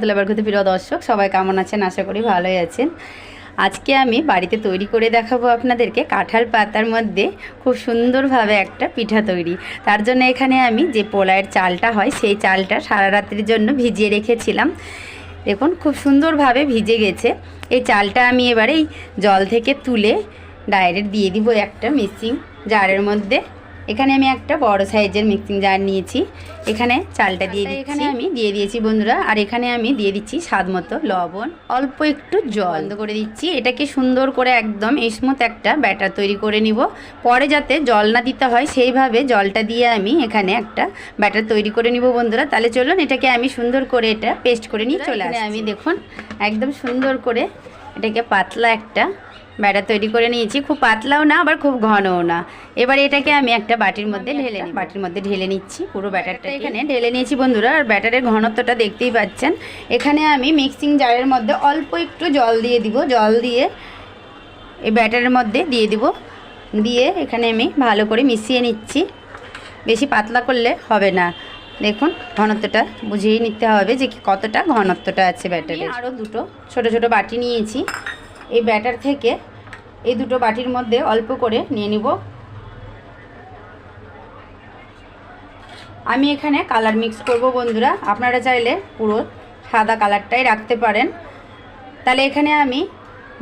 শকুন্তলা বরকতে প্রিয় দর্শক, সবাই কেমন আছেন? আশা করি ভালোই আছেন। আজকে আমি বাড়িতে তৈরি করে দেখাবো আপনাদেরকে কাঁঠাল পাতার মধ্যে খুব সুন্দরভাবে একটা পিঠা তৈরি। তার জন্য এখানে আমি যে পোলাওয়ের চালটা হয় সেই চালটা সারা রাত্রির জন্য ভিজিয়ে রেখেছিলাম। দেখুন খুব সুন্দরভাবে ভিজে গেছে। এই চালটা আমি এবারে জল থেকে তুলে ডাইরেক্ট দিয়ে দিব একটা মিক্সিং জারের মধ্যে। এখানে আমি একটা বড় সাইজের মিক্সিং জার নিয়েছি। এখানে চালটা দিয়ে দিচ্ছি, এখানে আমি দিয়ে দিয়েছি বন্ধুরা। আর এখানে আমি দিয়ে দিচ্ছি স্বাদ মতো লবণ, অল্প একটু জল বন্ধ করে দিচ্ছি। এটাকে সুন্দর করে একদম স্মুথ একটা ব্যাটার তৈরি করে নিব। পরে যাতে জল না দিতে হয় সেইভাবে জলটা দিয়ে আমি এখানে একটা ব্যাটার তৈরি করে নিব বন্ধুরা। তাহলে চলুন এটাকে আমি সুন্দর করে এটা পেস্ট করে নিয়ে চলে আসি। আমি দেখুন একদম সুন্দর করে এটাকে পাতলা একটা ব্যাটার তৈরি করে নিয়েছি। খুব পাতলাও না আবার খুব ঘনও না। এবার এটাকে আমি একটা বাটির মধ্যে ঢেলে নিচ্ছি। পুরো ব্যাটারটা এখানে ঢেলে নিয়েছি বন্ধুরা। আর ব্যাটারের ঘনত্বটা দেখতেই পাচ্ছেন। এখানে আমি মিক্সিং জারের মধ্যে অল্প একটু জল দিয়ে দিব। জল দিয়ে এই ব্যাটারের মধ্যে দিয়ে দিব। দিয়ে এখানে আমি ভালো করে মিশিয়ে নিচ্ছি। বেশি পাতলা করলে হবে না। দেখুন ঘনত্বটা বুঝিয়ে নিতে হবে যে কতটা ঘনত্বটা আছে ব্যাটারে। আরও দুটো ছোট ছোট বাটি নিয়েছি। এই ব্যাটার থেকে এই দুটো বাটির মধ্যে অল্প করে নিয়ে নিব। আমি এখানে কালার মিক্স করব বন্ধুরা। আপনারা চাইলে পুরো সাদা কালারটাই রাখতে পারেন। তাহলে এখানে আমি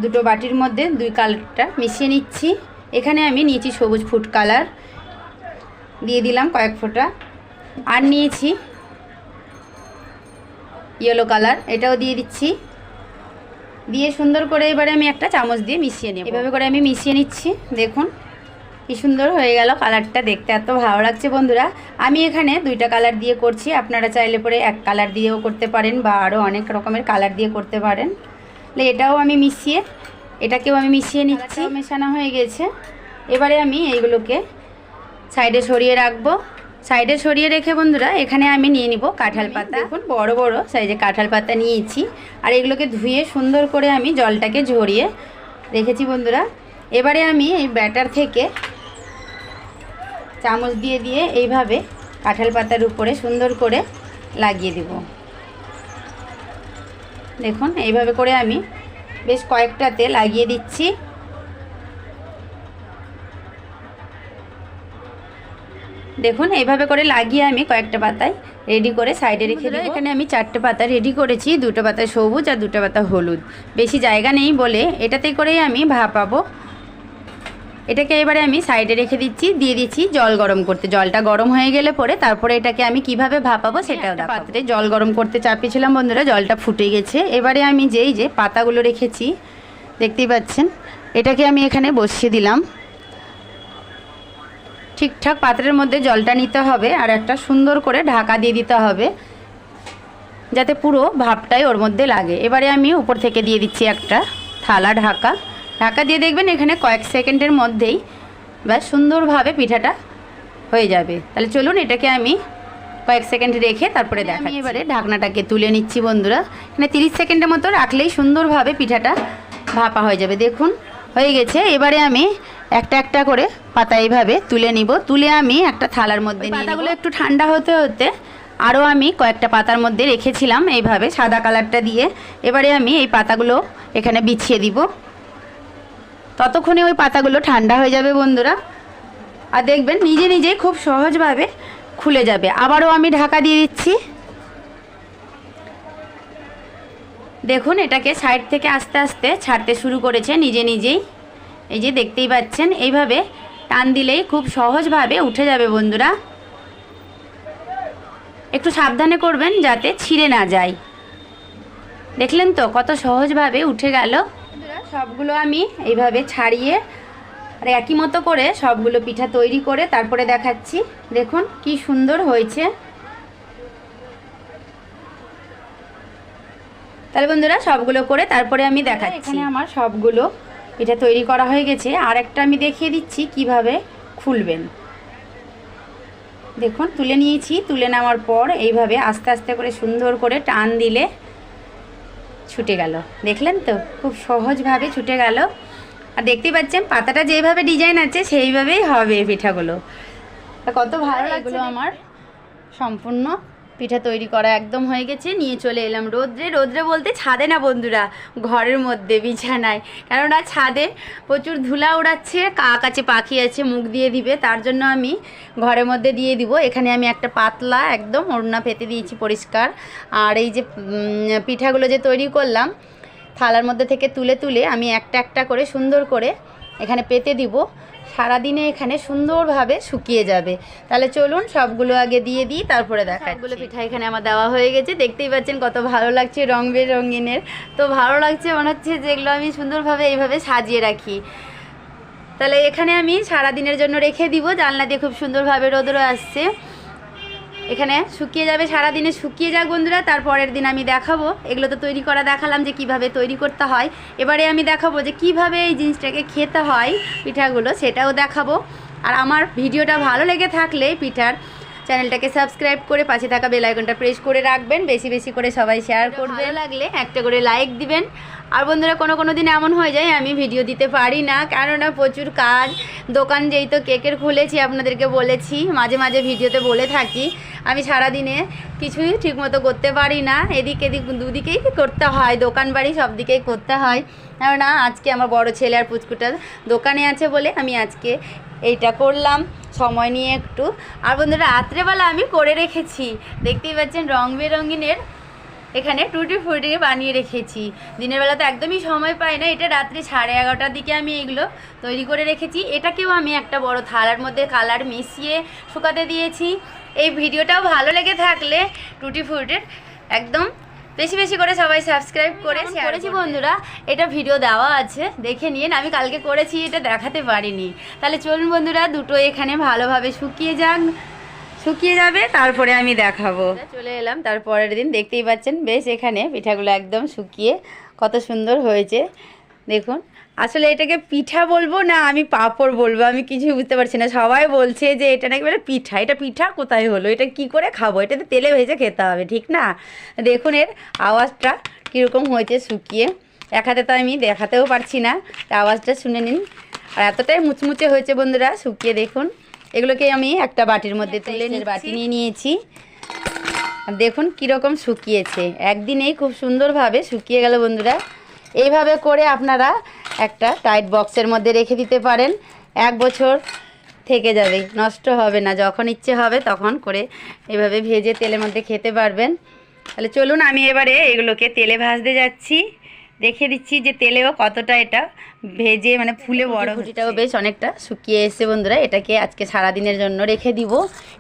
দুটো বাটির মধ্যে দুই কালারটা মিশিয়ে নিচ্ছি। এখানে আমি নিয়েছি সবুজ ফুড কালার, দিয়ে দিলাম কয়েক ফোঁটা। আর নিয়েছি ইয়েলো কালার, এটাও দিয়ে দিচ্ছি। দিয়ে সুন্দর করে এবারে আমি একটা চামচ দিয়ে মিশিয়ে নেব। এভাবে করে আমি মিশিয়ে নিচ্ছি। দেখুন কি সুন্দর হয়ে গেল কালারটা, দেখতে এত ভালো লাগছে বন্ধুরা। আমি এখানে দুইটা কালার দিয়ে করছি। আপনারা চাইলে পরে এক কালার দিয়েও করতে পারেন বা আরও অনেক রকমের কালার দিয়ে করতে পারেন। এটাও আমি এটাকেও আমি মিশিয়ে নিচ্ছি। মেশানো হয়ে গেছে। এবারে আমি এইগুলোকে সাইডে সরিয়ে রাখবো। সাইডে সরিয়ে রেখে বন্ধুরা এখানে আমি নিয়ে নিব কাঁঠাল পাতা। দেখুন বড় বড় সাইজে কাঁঠাল পাতা নিয়েছি। আর এগুলোকে ধুয়ে সুন্দর করে আমি জলটাকে ঝরিয়ে রেখেছি বন্ধুরা। এবারে আমি এই ব্যাটার থেকে চামচ দিয়ে দিয়ে এইভাবে কাঁঠাল পাতার উপরে সুন্দর করে লাগিয়ে দেব। দেখুন এইভাবে করে আমি বেশ কয়েকটাতে লাগিয়ে দিচ্ছি। দেখুন এইভাবে করে লাগিয়ে আমি কয়েকটা পাতায় রেডি করে সাইডে রেখে দেব। এখানে আমি 4টে পাতা রেডি করেছি, 2টো পাতা সবুজ আর 2টো পাতা হলুদ। বেশি জায়গা নেই বলে এটাতে করেই আমি ভাপাবো। এটাকে এবারে আমি সাইডে রেখে দিচ্ছি। দিয়ে দিচ্ছি জল গরম করতে। জলটা গরম হয়ে গেলে পরে তারপরে এটাকে আমি কিভাবে ভাপাবো সেটাও দেখাবো। পাত্রে জল গরম করতে চাপিয়েছিলাম বন্ধুরা, জলটা ফুটে গেছে। এবারে আমি যে পাতাগুলো রেখেছি দেখতেই পাচ্ছেন, এটাকে আমি এখানে বসিয়ে দিলাম। ঠিকঠাক পাত্রের মধ্যে জলটা নিতে হবে আর একটা সুন্দর করে ঢাকা দিয়ে দিতে হবে যাতে পুরো ভাপটাই ওর মধ্যে লাগে। এবারে আমি উপর থেকে দিয়ে দিচ্ছি একটা থালা ঢাকা দিয়ে দেখবেন এখানে কয়েক সেকেন্ডের মধ্যেই ব্যাস সুন্দরভাবে পিঠাটা হয়ে যাবে। তাহলে চলুন এটাকে আমি কয়েক সেকেন্ড রেখে তারপরে দেখাচ্ছি। এবারে ঢাকনাটাকে তুলে নিচ্ছি বন্ধুরা। এখানে 30 সেকেন্ডের মতো রাখলেই সুন্দরভাবে পিঠাটা ভাপা হয়ে যাবে। দেখুন হয়ে গেছে। এবারে আমি একটা একটা করে পাতা এইভাবে তুলে নিব। তুলে আমি একটা থালার মধ্যে নিয়ে পাতাগুলো একটু ঠান্ডা হতে হতে আরও আমি কয়েকটা পাতার মধ্যে রেখেছিলাম এইভাবে সাদা কালারটা দিয়ে। এবারে আমি এই পাতাগুলো এখানে বিছিয়ে দিব। ততক্ষণে ওই পাতাগুলো ঠান্ডা হয়ে যাবে বন্ধুরা। আর দেখবেন নিজে নিজেই খুব সহজভাবে খুলে যাবে। আবারও আমি ঢাকা দিয়ে দিচ্ছি। দেখুন এটাকে সাইড থেকে আস্তে আস্তে ছাড়তে শুরু করেছে নিজে নিজেই। এই যে দেখতেই পাচ্ছেন, এইভাবে টান দিলেই খুব সহজভাবে উঠে যাবে বন্ধুরা। একটু সাবধানে করবেন যাতে ছিঁড়ে না যায়। দেখলেন তো কত সহজভাবে উঠে গেল। সবগুলো আমি এইভাবে ছাড়িয়ে আর একই মতো করে সবগুলো পিঠা তৈরি করে তারপরে দেখাচ্ছি। দেখুন কি সুন্দর হয়েছে। তাহলে বন্ধুরা সবগুলো করে তারপরে আমি দেখাচ্ছি। এখানে আমার সবগুলো পিঠা তৈরি করা হয়ে গেছে। আর একটা আমি দেখিয়ে দিচ্ছি কিভাবে খুলবেন। দেখুন তুলে নিয়েছি। তুলে নেওয়ার পর এইভাবে আস্তে আস্তে করে সুন্দর করে টান দিলে ছুটে গেল। দেখলেন তো খুব সহজভাবে ছুটে গেল। আর দেখতেই পাচ্ছেন পাতাটা যেভাবে ডিজাইন আছে সেইভাবেই হবে পিঠাগুলো। কত ভালো লাগলো। আমার সম্পূর্ণ পিঠা তৈরি করা একদম হয়ে গেছে। নিয়ে চলে এলাম রোদ্রে। রোদ্রে বলতে ছাদে না বন্ধুরা, ঘরের মধ্যে বিছানায়, কেননা ছাদে প্রচুর ধুলা উড়াচ্ছে, কাক আছে, পাখি আছে, মুখ দিয়ে দিবে, তার জন্য আমি ঘরের মধ্যে দিয়ে দিব। এখানে আমি একটা পাতলা একদম ওড়না পেতে দিয়েছি পরিষ্কার। আর এই যে পিঠাগুলো যে তৈরি করলাম, থালার মধ্যে থেকে তুলে তুলে আমি একটা একটা করে সুন্দর করে এখানে পেতে দিব। সারাদিনে এখানে সুন্দরভাবে শুকিয়ে যাবে। তাহলে চলুন সবগুলো আগে দিয়ে দিই, তারপরে দেখা। সবগুলো পিঠা এখানে আমার দেওয়া হয়ে গেছে। দেখতেই পাচ্ছেন কত ভালো লাগছে, রং বেরঙিনের। তো ভালো লাগছে, মনে হচ্ছে যেগুলো আমি সুন্দরভাবে এইভাবে সাজিয়ে রাখি। তাহলে এখানে আমি সারাদিনের জন্য রেখে দিব। জানলা দিয়ে খুব সুন্দরভাবে রোদও আসছে, এখানে শুকিয়ে যাবে। সারাদিনে শুকিয়ে যাক বন্ধুরা, তারপরের দিন আমি দেখাবো। এগুলো তো তৈরি করা দেখালাম যে কিভাবে তৈরি করতে হয়, এবারে আমি দেখাবো যে কিভাবে এই জিনিসটাকে খেতে হয় পিঠাগুলো, সেটাও দেখাবো। আর আমার ভিডিওটা ভালো লেগে থাকলে পিঠার চ্যানেলটাকে সাবস্ক্রাইব করে পাশে থাকা বেল আইকনটা প্রেস করে রাখবেন। বেশি বেশি করে সবাই শেয়ার করবে, ভালো লাগলে একটা করে লাইক দিবেন। আর বন্ধুরা কোনো দিন এমন হয়ে যায় আমি ভিডিও দিতে পারি না, কেননা প্রচুর কাজ। দোকান যেই তো কেকের খুলেছি, আপনাদেরকে বলেছি, মাঝে মাঝে ভিডিওতে বলে থাকি, আমি সারাদিনে কিছুই ঠিকমতো করতে পারি না। এদিক এদিক দুদিকেই করতে হয়, দোকান বাড়ি সব দিকেই করতে হয়। কেননা আজকে আমার বড় ছেলে আর পুচকুটা দোকানে আছে বলে আমি আজকে এইটা করলাম সময় নিয়ে একটু। আর বন্ধুরা রাত্রেবেলা আমি করে রেখেছি, দেখতেই পাচ্ছেন রং বেরঙিনের এখানে টুটি ফুটি বানিয়ে রেখেছি। দিনের বেলা তো একদমই সময় পাই না, এটা রাত্রি 11:30টার দিকে আমি এগুলো তৈরি করে রেখেছি। এটাকেও আমি একটা বড় থালার মধ্যে কালার মিশিয়ে শুকাতে দিয়েছি। এই ভিডিওটাও ভালো লেগে থাকলে টুটি ফুটির একদম বেশি বেশি করে সবাই সাবস্ক্রাইব করে শেয়ার করেছি বন্ধুরা। এটা ভিডিও দেওয়া আছে, দেখে নিন। আমি কালকে করেছি, এটা দেখাতে পারিনি। তাহলে চলুন বন্ধুরা, দুটো এখানে ভালোভাবে শুকিয়ে যাবে, তারপরে আমি দেখাবো। চলে এলাম তারপরের দিন, দেখতেই পাচ্ছেন বেশ এখানে পিঠাগুলো একদম শুকিয়ে কত সুন্দর হয়েছে দেখুন। আসলে এটাকে পিঠা বলবো না আমি পাঁপড় বলবো, আমি কিছুই বুঝতে পারছি না। সবাই বলছে যে এটা নাকি বলে পিঠা, এটা পিঠা কোথায় হলো, এটা কি করে খাবো, এটাতে তেলে ভেজে খেতে হবে, ঠিক না? দেখুন এর আওয়াজটা কীরকম হয়েছে শুকিয়ে। এক হাতে তো আমি দেখাতেও পারছি না, আওয়াজটা শুনে নিন। আর এতটাই মুচমুচে হয়েছে বন্ধুরা শুকিয়ে। দেখুন এগুলোকে আমি একটা বাটির মধ্যে তুলে বাটি নিয়ে নিয়েছি। দেখুন কীরকম শুকিয়েছে, একদিনেই খুব সুন্দরভাবে শুকিয়ে গেল বন্ধুরা। এইভাবে করে আপনারা একটা টাইট বক্সের মধ্যে রেখে দিতে পারেন, 1 বছর থেকে যাবে, নষ্ট হবে না। যখন ইচ্ছে হবে তখন করে এভাবে ভেজে তেলের মধ্যে খেতে পারবেন। তাহলে চলুন আমি এবারে এগুলোকে তেলে ভাজতে যাচ্ছি, দেখে দিচ্ছি যে তেলেও কতটা এটা ভেজে মানে ফুলে বড়। ফুটিটাও বেশ অনেকটা শুকিয়ে এসেছে বন্ধুরা। এটাকে আজকে সারাদিনের জন্য রেখে দিব।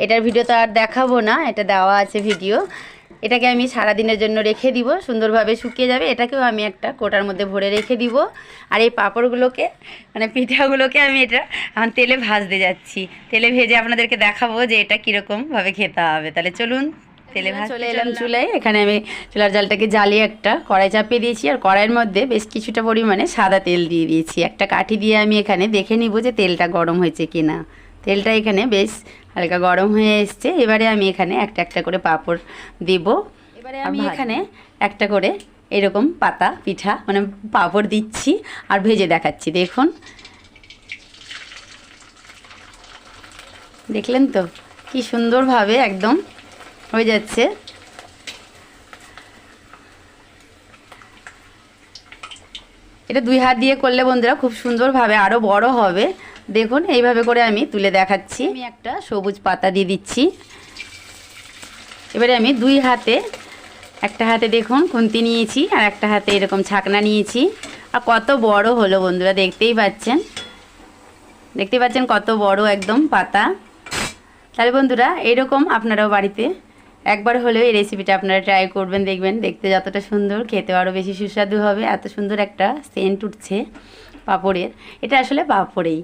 এটার ভিডিও তো আর দেখাবো না, এটা দেওয়া আছে ভিডিও। এটাকে আমি সারাদিনের জন্য রেখে দিব, সুন্দরভাবে শুকিয়ে যাবে। এটাকেও আমি একটা কোটার মধ্যে ভরে রেখে দিব। আর এই পাঁপড়গুলোকে মানে পিঠাগুলোকে আমি এটা এখন তেলে ভাজতে যাচ্ছি। তেলে ভেজে আপনাদেরকে দেখাবো যে এটা কীরকমভাবে খেতে হবে। তাহলে চলুন তেলে চলে এলাম চুলায়। এখানে আমি চুলার জালটাকে জ্বালিয়ে একটা কড়াই চাপিয়ে দিয়েছি। আর কড়াইয়ের মধ্যে বেশ কিছুটা পরিমাণে সাদা তেল দিয়ে দিয়েছি। একটা কাঠি দিয়ে আমি এখানে দেখে নিব যে তেলটা গরম হয়েছে কি না। তেলটা এখানে বেশ হালকা গরম হয়ে এসছে। এবারে আমি এখানে একটা একটা করে পাঁপড় দেব। এবারে আমি এখানে একটা করে এরকম পাতা পিঠা মানে পাঁপড় দিচ্ছি আর ভেজে দেখাচ্ছি। দেখুন দেখলেন তো কি সুন্দরভাবে একদম হয়ে যাচ্ছে। এটা 2 হাত দিয়ে করলে বন্ধুরা খুব সুন্দরভাবে আরও বড় হবে। দেখুন এইভাবে করে আমি তুলে দেখাচ্ছি। আমি একটা সবুজ পাতা দিয়ে দিচ্ছি। এবারে আমি 2 হাতে, একটা হাতে দেখুন খুন্তি নিয়েছি আর একটা হাতে এরকম ছাকনা নিয়েছি। আর কত বড় হলো বন্ধুরা, দেখতেই পাচ্ছেন কত বড় একদম পাতা। তাহলে বন্ধুরা এরকম আপনারাও বাড়িতে একবার হলেও এই রেসিপিটা আপনারা ট্রাই করবেন, দেখবেন দেখতে যতটা সুন্দর খেতে আরও বেশি সুস্বাদু হবে। এত সুন্দর একটা সেন্ট উঠছে পাঁপড়ের। এটা আসলে পাঁপড়েই,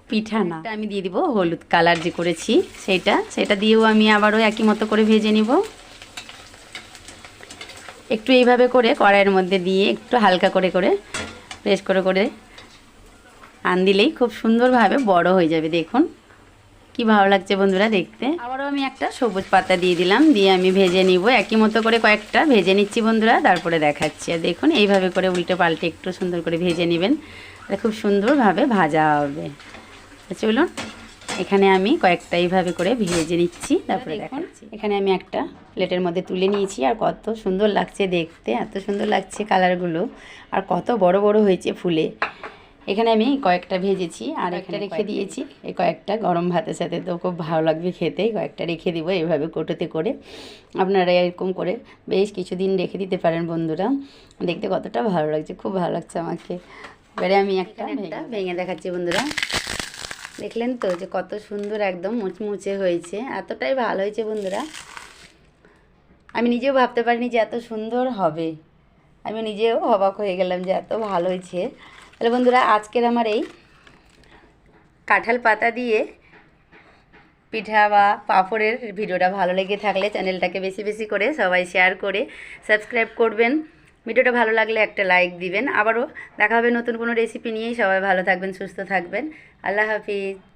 পিঠা না। আমি দিয়ে দিব হলুদ কালার যে করেছি সেটা দিয়েও আমি আবারও একই মতো করে ভেজে নিব। একটু এইভাবে করে কড়াইয়ের মধ্যে দিয়ে একটু হালকা করে প্রেস করে আন দিলেই খুব সুন্দরভাবে বড় হয়ে যাবে। দেখুন কি ভালো লাগছে বন্ধুরা দেখতে। আবারও আমি একটা সবুজ পাতা দিয়ে দিলাম, দিয়ে আমি ভেজে নিব। একই মতো করে কয়েকটা ভেজে নিচ্ছি বন্ধুরা, তারপরে দেখাচ্ছি। আর দেখুন এইভাবে করে উল্টে পাল্টে একটু সুন্দর করে ভেজে নেবেন, খুব সুন্দরভাবে ভাজা হবে। চলুন এখানে আমি কয়েকটা এইভাবে করে ভেজে নিচ্ছি, তারপরে দেখাচ্ছি। এখানে আমি একটা প্লেটের মধ্যে তুলে নিয়েছি, আর কত সুন্দর লাগছে দেখতে, এত সুন্দর লাগছে কালারগুলো, আর কত বড় বড় হয়েছে ফুলে। এখানে আমি কয়েকটা ভেজেছি আর একটা রেখে দিয়েছি, এই কয়েকটা গরম ভাতের সাথে তো খুব ভালো লাগবে খেতে, কয়েকটা রেখে দিব এইভাবে কৌটোতে করে। আপনারা এরকম করে বেশ কিছুদিন রেখে দিতে পারেন বন্ধুরা, দেখতে কতটা ভালো লাগছে, খুব ভালো লাগছে আমাকে। এবারে আমি একটা ভেঙে দেখাচ্ছি বন্ধুরা, দেখলেন তো যে কত সুন্দর একদম মুচমুচে হয়েছে, এতটাই ভালো হয়েছে বন্ধুরা, আমি নিজেও ভাবতে পারিনি যে এত সুন্দর হবে, আমি নিজেও অবাক হয়ে গেলাম যে এত ভালো হয়েছে। তাহলে বন্ধুরা আজকের আমার এই কাঁঠাল পাতা দিয়ে পিঠা বা পাঁপড়ের ভিডিওটা ভালো লেগে থাকলে চ্যানেলটাকে বেশি বেশি করে সবাই শেয়ার করে সাবস্ক্রাইব করবেন। ভিডিওটা ভালো লাগলে একটা লাইক দিবেন। আবারও দেখা হবে নতুন কোনো রেসিপি নিয়েই। সবাই ভালো থাকবেন, সুস্থ থাকবেন। আল্লাহ হাফিজ।